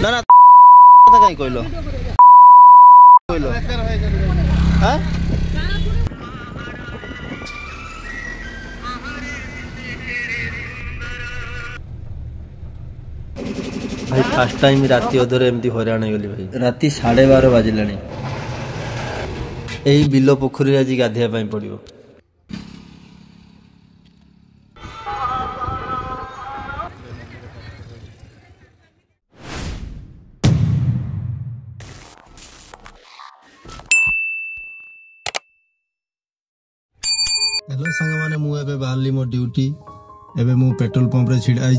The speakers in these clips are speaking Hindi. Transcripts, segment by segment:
ना ना कहीं कहलो कहलो हाँ भाई फास्ट टाइम राति अधरे एमती हराण गली भाई राति 12:30 बाजिला यही बिल पोखरी आज गाधेया पड़ो हेलो सांग मैंने मुझे बाहर मो ड्यूटी एबे मु पेट्रोल पंप रे छिड़ा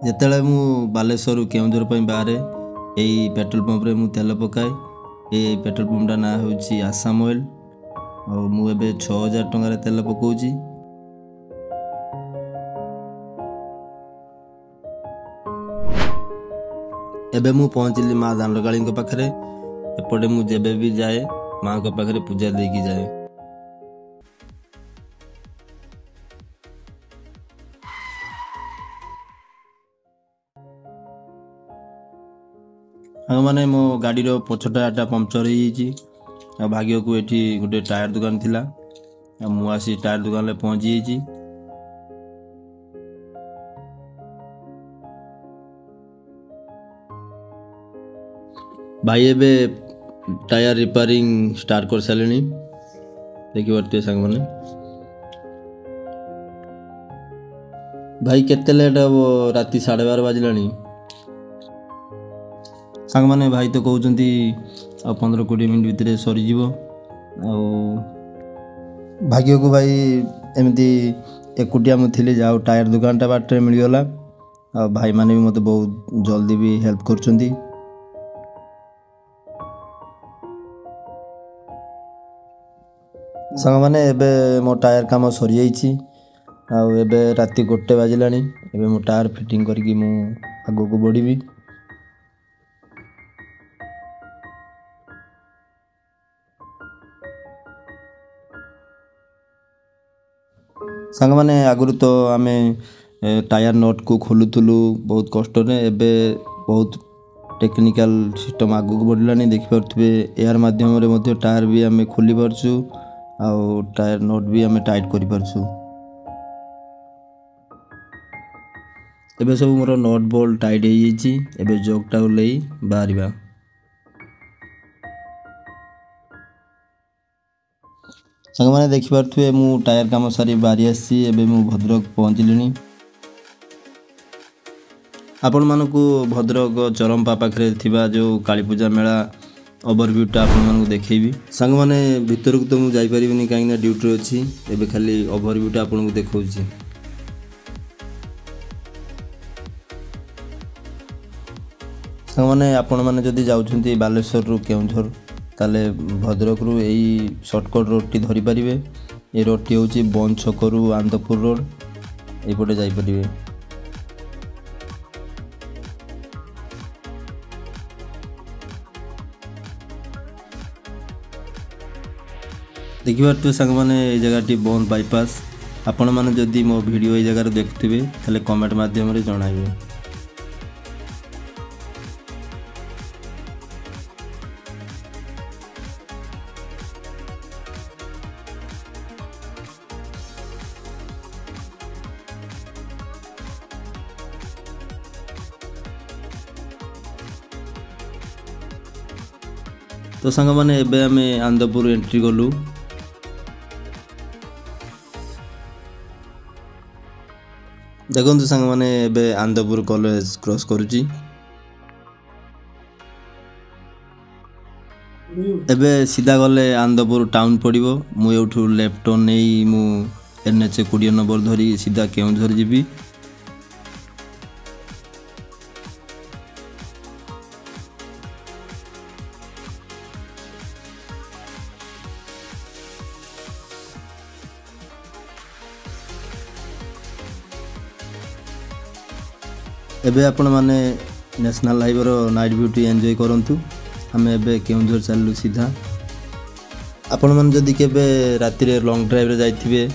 जिते मु बालेश्वर केउंझर बाहर यही पेट्रोल पंप रे मु तेल पकाए ये पेट्रोल पंपटा ना हूँ आसाम ऑयल और मुझे 6000 टंकार तेल पकाऊँगी एबे मु पहुँचली माँ दांडकाली पाखे एपटे मु जेबे भी जाए माँ को पाखे पूजा देकी जाए हाँ माने मो गाड़ी रो पछ टायरटा पंक्चर हो भाग्य को एठी गोटे टायर दुकान थिला मु आसी टायर दुकान ले पहुंची जाइए भाई एबे टायर रिपेयरिंग स्टार्ट कर सारे देखी पारे सांग मैंने भाई केते लेट हम राति 12:30 बाजिला सांग मैंने भाई तो कहते 15-20 मिनट भितर सरीज भाग्य को भाई एमती एकुटिया मुझे जाओ टायर दुकानटा बाटे मिलगला आ भाई माने भी मत बहुत जल्दी भी हेल्प कर सांग मैंने एबे मो टायर काम सरी जाइए आबे राति 1 बाजिला एबे मो टायर फिटिंग करके मु आगो को बढ़ी सांग मैंने आगुरी तो आमे टायर नट को खोलुलु बहुत कष्ट एबे बहुत टेक्निकल सिस्टम आगु को बढ़ला देखिपे एयर माध्यम टायर भी आमे खोली पारछु आ टायर नट भी आमे टाइट करि पारछु एबे सब मोर नट बोल्ट टाइट हो जाइए एबे जगटा ओल्लै बाहरिबा सांग मैंने देखिपे मु टायर काम सारी बाहरी आसी एबे मु भद्रक पहुँचली आपण मानकु भद्रक चरंपा पाखरे थिबा जो कालीपूजा मेला ओवरव्यूटा आपण मानकु देखैबी सांग माने भितरक तो मु जाई परिबिनी काई ना ड्यूटी अछि एबे खाली ओवरव्यूटा आपण को देखौछि सांग माने आपण माने जदी जाउछंती बालेश्वर रु केउंझर ताले भद्रक रु यही शॉर्टकट रोडटी धरी पारिबे ये रोडटी होची बन छकरू आनंदपुर रोड एपटे जाई परिबे देखिए सांग मैंने ये जगह बंद बाईपास आपण मैंने जदि मो वीडियो ये जगह देखुवे ताले कमेंट माध्यम रे जणाइबे तो सांग मैंने एबे आमे आनंदपुर एंट्री गलु देखो सांग मैंने एबे आनंदपुर कॉलेज क्रॉस करुची एबे सीधा गले आनंदपुर टाउन पड़िबो मु एठू लेफ्ट टर्न नहीं मु NH 20 नंबर धरी सीधा केउंझर जीबी एबे आपण माने नेशनल हाईवे रो नाइट ब्यूटी एंजॉय करंतु हमें एबे केउंझर चललु सीधा आपण मन जदि केबे राति रे लॉन्ग ड्राइव रे जाइथिबे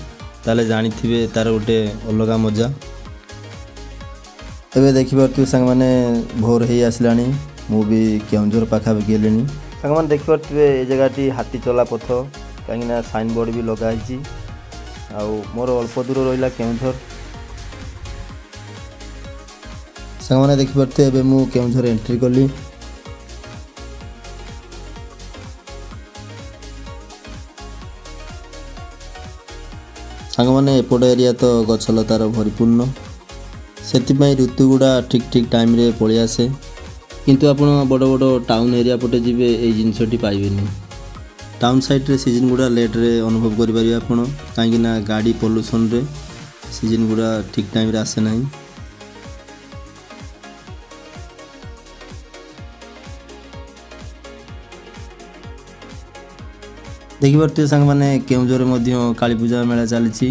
ताले जानिथिबे तार गोटे अलगा मजा ଏବେ ଦେଖିପାରୁଥିବେ ସାଙ୍ଗମାନେ ଭୋର ହେଇ ଆସିଲାଣି। ମୁଁ ବି କେଉଁଝର ପାଖାପାଖି ହେଲିଣି। ସାଙ୍ଗମାନେ ଦେଖିପାରୁଥିବେ ଏ ଜାଗାଟି ହାତୀ ଚଲା ପଥ, କାହିଁକିନା ସାଇନ୍ ବୋର୍ଡ଼ ବି ଲଗା ହେଇଛି। ଆଉ ମୋର ଅଳ୍ପ ଦୂର ରହିଲା କେଉଁଝର। ସାଙ୍ଗମାନେ ଦେଖିପାରୁଥିବେ ଏବେ ମୁଁ କେଉଁଝର ଏଣ୍ଟ୍ରି କଲି। ସାଙ୍ଗମାନେ ଏପଟ ଏରିଆ ତ ଗଛଲତାର ଭରିପୂର୍ଣ୍ଣ, ସେଥିପାଇଁ ଋତୁ ଗୁଡ଼ା ଠିକ୍ ଟାଇମ୍ରେ ପଳେଇ ଆସେ। କିନ୍ତୁ ଆପଣ ବଡ଼ ବଡ଼ ଟାଉନ୍ ଏରିଆ ପଟେ ଯିବେ ଏଇ ଜିନିଷଟି ପାଇବେନି। ଟାଉନ୍ ସାଇଡ଼୍ରେ ସିଜନ୍ ଗୁଡ଼ା ଲେଟ୍ରେ ଅନୁଭବ କରିପାରିବେ ଆପଣ, କାହିଁକିନା ଗାଡ଼ି ପଲ୍ୟୁସନ୍ରେ ସିଜନ୍ ଗୁଡ଼ା ଠିକ୍ ଟାଇମ୍ରେ ଆସେ ନାହିଁ। ଦେଖିପାରୁଥିବେ ସାଙ୍ଗମାନେ କେଉଁଝରରେ ମଧ୍ୟ କାଳୀପୂଜା ମେଳା ଚାଲିଛି।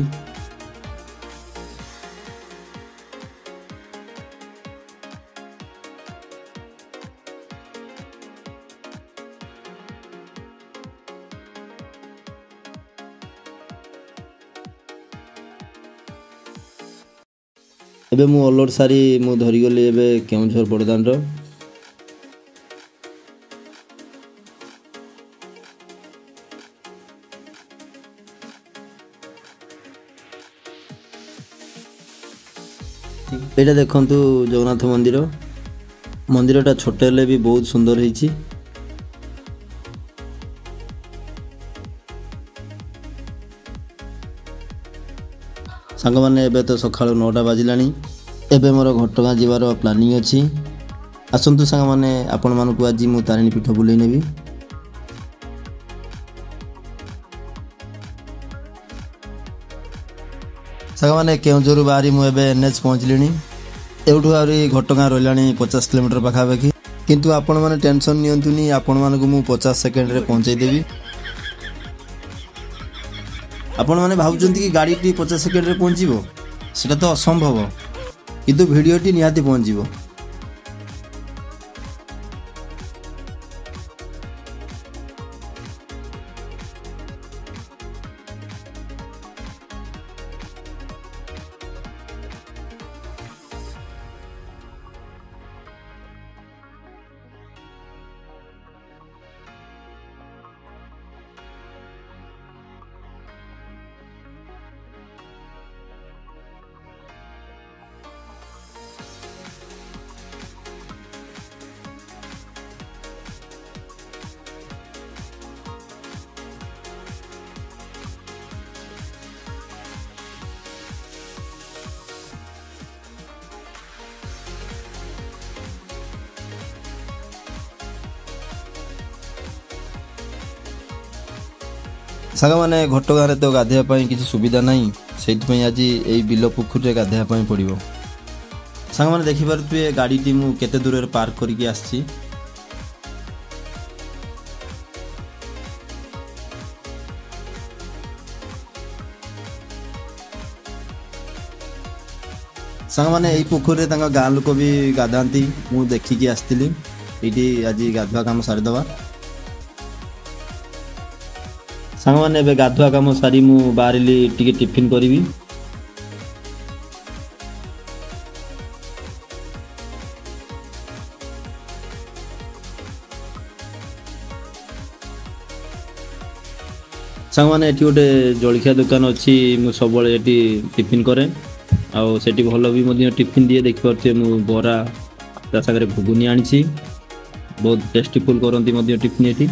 ଏବେ ମୁଁ ଅଲୋଡ଼ ସାରି ମୁଁ ଧରିଗଲି ଏବେ କେଉଁଝର ବଡ଼ଦାଣ୍ଡ। ଏଇଟା ଦେଖନ୍ତୁ ଜଗନ୍ନାଥ ମନ୍ଦିର। ମନ୍ଦିରଟା ଛୋଟ ହେଲେ ବି ବହୁତ ସୁନ୍ଦର ହେଇଛି। ସାଙ୍ଗମାନେ ଏବେ ତ ସକାଳୁ 9ଟା ବାଜିଲାଣି। ଏବେ ମୋର ଘଟଗାଁ ଯିବାର ପ୍ଲାନିଂ ଅଛି। ଆସନ୍ତୁ ସାଙ୍ଗମାନେ ଆପଣମାନଙ୍କୁ ଆଜି ମୁଁ ତାରିଣୀ ପୀଠ ବୁଲେଇ ନେବି। ସାଙ୍ଗମାନେ କେଉଁଝରରୁ ବାହାରି ମୁଁ ଏବେ NH ପହଞ୍ଚିଲିଣି। ଏଉଠୁ ଆହୁରି ଘଟଗାଁ ରହିଲାଣି 50 କିଲୋମିଟର ପାଖାପାଖି। କିନ୍ତୁ ଆପଣମାନେ ଟେନସନ୍ ନିଅନ୍ତୁନି, ଆପଣମାନଙ୍କୁ ମୁଁ 50 ସେକେଣ୍ଡରେ ପହଞ୍ଚାଇ ଦେବି। ଆପଣମାନେ ଭାବୁଛନ୍ତି କି ଗାଡ଼ିଟି 50 ସେକେଣ୍ଡରେ ପହଞ୍ଚିବ, ସେଇଟା ତ ଅସମ୍ଭବ, କିନ୍ତୁ ଭିଡ଼ିଓଟି ନିହାତି ପହଞ୍ଚିବ। ସାଙ୍ଗମାନେ ଘଟଗାଁରେ ତ ଗାଧୋଇବା ପାଇଁ କିଛି ସୁବିଧା ନାହିଁ, ସେଇଥିପାଇଁ ଆଜି ଏଇ ବିଲ ପୋଖରୀରେ ଗାଧୋଇବା ପାଇଁ ପଡ଼ିବ। ସାଙ୍ଗମାନେ ଦେଖିପାରୁଥିବେ ଗାଡ଼ିଟି ମୁଁ କେତେ ଦୂରରେ ପାର୍କ କରିକି ଆସିଛି। ସାଙ୍ଗମାନେ ଏଇ ପୋଖରୀରେ ତାଙ୍କ ଗାଁ ଲୋକ ବି ଗାଧାନ୍ତି, ମୁଁ ଦେଖିକି ଆସିଥିଲି। ଏଇଠି ଆଜି ଗାଧୁଆ କାମ ସାରିଦେବା। ସାଙ୍ଗମାନେ ଏବେ ଗାଧୁଆ କାମ ସାରି ମୁଁ ବାହାରିଲି ଟିକେ ଟିଫିନ୍ କରିବି। ସାଙ୍ଗମାନେ ଏଠି ଗୋଟେ ଜଳଖିଆ ଦୋକାନ ଅଛି, ମୁଁ ସବୁବେଳେ ଏଠି ଟିଫିନ୍ କରେ। ଆଉ ସେଠି ଭଲ ବି ମଧ୍ୟ ଟିଫିନ୍ ଦିଏ। ଦେଖିପାରୁଥିବେ ମୁଁ ବରା ତା ସାଙ୍ଗରେ ଘୁଗୁନି ଆଣିଛି, ବହୁତ ଟେଷ୍ଟିଫୁଲ୍ କରନ୍ତି ମଧ୍ୟ ଟିଫିନ୍ ଏଠି।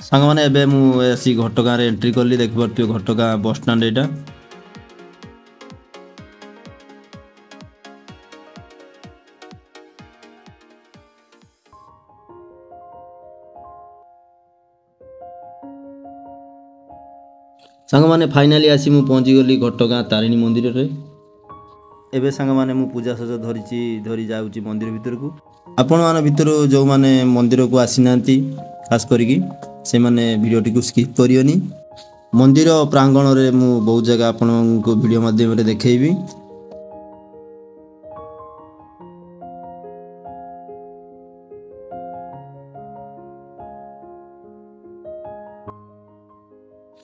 ସାଙ୍ଗମାନେ ଏବେ ମୁଁ ଆସି ଘଟଗାଁରେ ଏଣ୍ଟ୍ରି କଲି। ଦେଖିପାରୁଥିବେ ଘଟଗାଁ ବସଷ୍ଟାଣ୍ଡ ଏଇଟା। ସାଙ୍ଗମାନେ ଫାଇନାଲି ଆସି ମୁଁ ପହଞ୍ଚିଗଲି ଘଟଗାଁ ତାରିଣୀ ମନ୍ଦିରରେ। ଏବେ ସାଙ୍ଗମାନେ ମୁଁ ପୂଜା ସଜ ଧରି ଯାଉଛି ମନ୍ଦିର ଭିତରକୁ। ଆପଣମାନଙ୍କ ଭିତରୁ ଯେଉଁମାନେ ମନ୍ଦିରକୁ ଆସିନାହାନ୍ତି ଖାସ୍ କରିକି ସେମାନେ ଭିଡ଼ିଓଟିକୁ ସ୍କିପ୍ କରିବେନି। ମନ୍ଦିର ପ୍ରାଙ୍ଗଣରେ ମୁଁ ବହୁତ ଜାଗା ଆପଣଙ୍କୁ ଭିଡ଼ିଓ ମାଧ୍ୟମରେ ଦେଖେଇବି।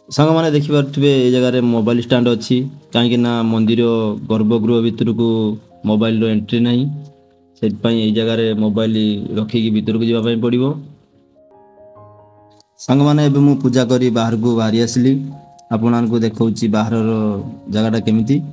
ସାଙ୍ଗମାନେ ଦେଖିପାରୁଥିବେ ଏ ଜାଗାରେ ମୋବାଇଲ ଷ୍ଟାଣ୍ଡ ଅଛି। कहीं मंदिर गर्भगृह भितर को मोबाइल एंट्री नहीं से यही जगार मोबाइल रखिकी भितर को जावाई पड़ो। सांग मैंने मु पूजा करी बाहर को बाहरी आसली आपण को देखा बाहर जगटा केमिति।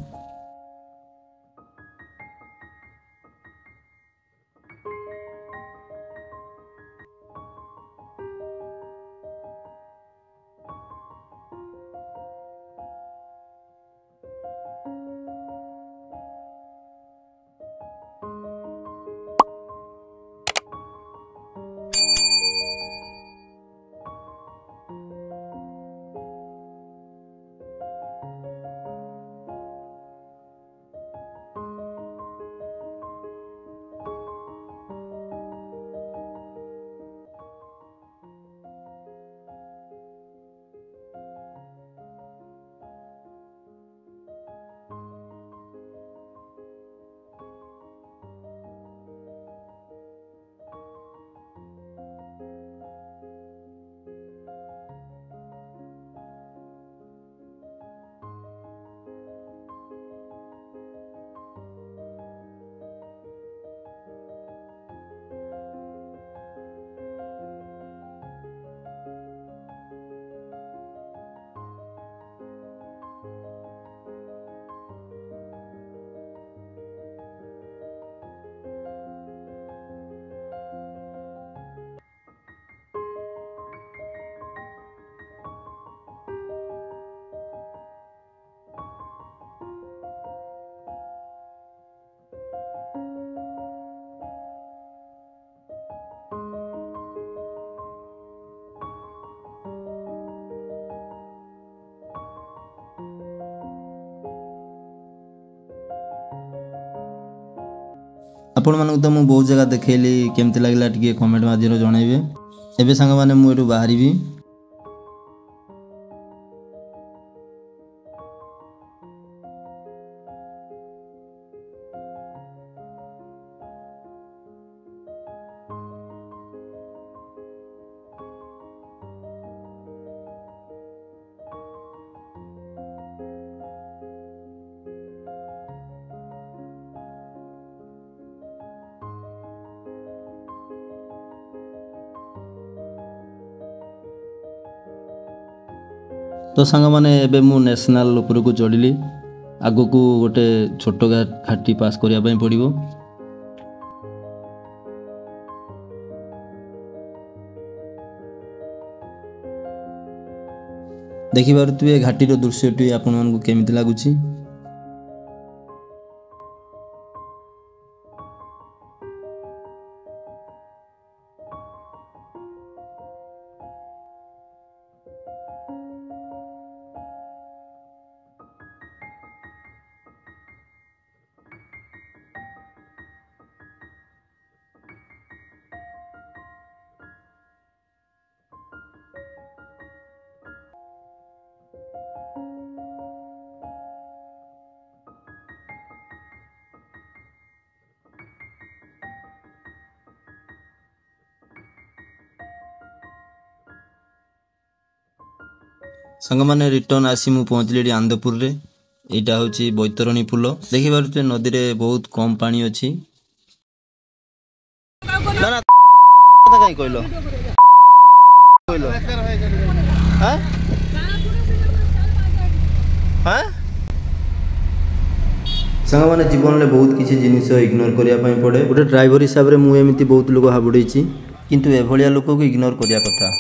आपण मानक तो बहुत जगह देखली केमती लगला टिके कमेंट माध्यम जनइबे। एबे सांग माने मु एटू बाहरिबी। तो सांग माने एबे मु नेशनल ऊपर को चढ़ी आगो को गोटे छोट घाटी पास करने पड़ो। देखि पारुथिबे घाटीर दृश्यटी आपण मानकु केमिति लागुछि। सांग माने रिटर्न आसी मु पहुँचली आंदपुर रे। एटा होची बैतरणी पुल। देखि पारुछे नदी रे बहुत कम पानी अछि। ना ना कथा काई कहलो कहलो हां हां सांग माने जीवन ले बहुत किछि जिनिस इग्नोर करिया पई पड़े। गोटे ड्राइवर हिसाब रे मु एमिति बहुत लोग हाबुडैछि किंतु एभलिया लोक को इग्नोर करिया कथा।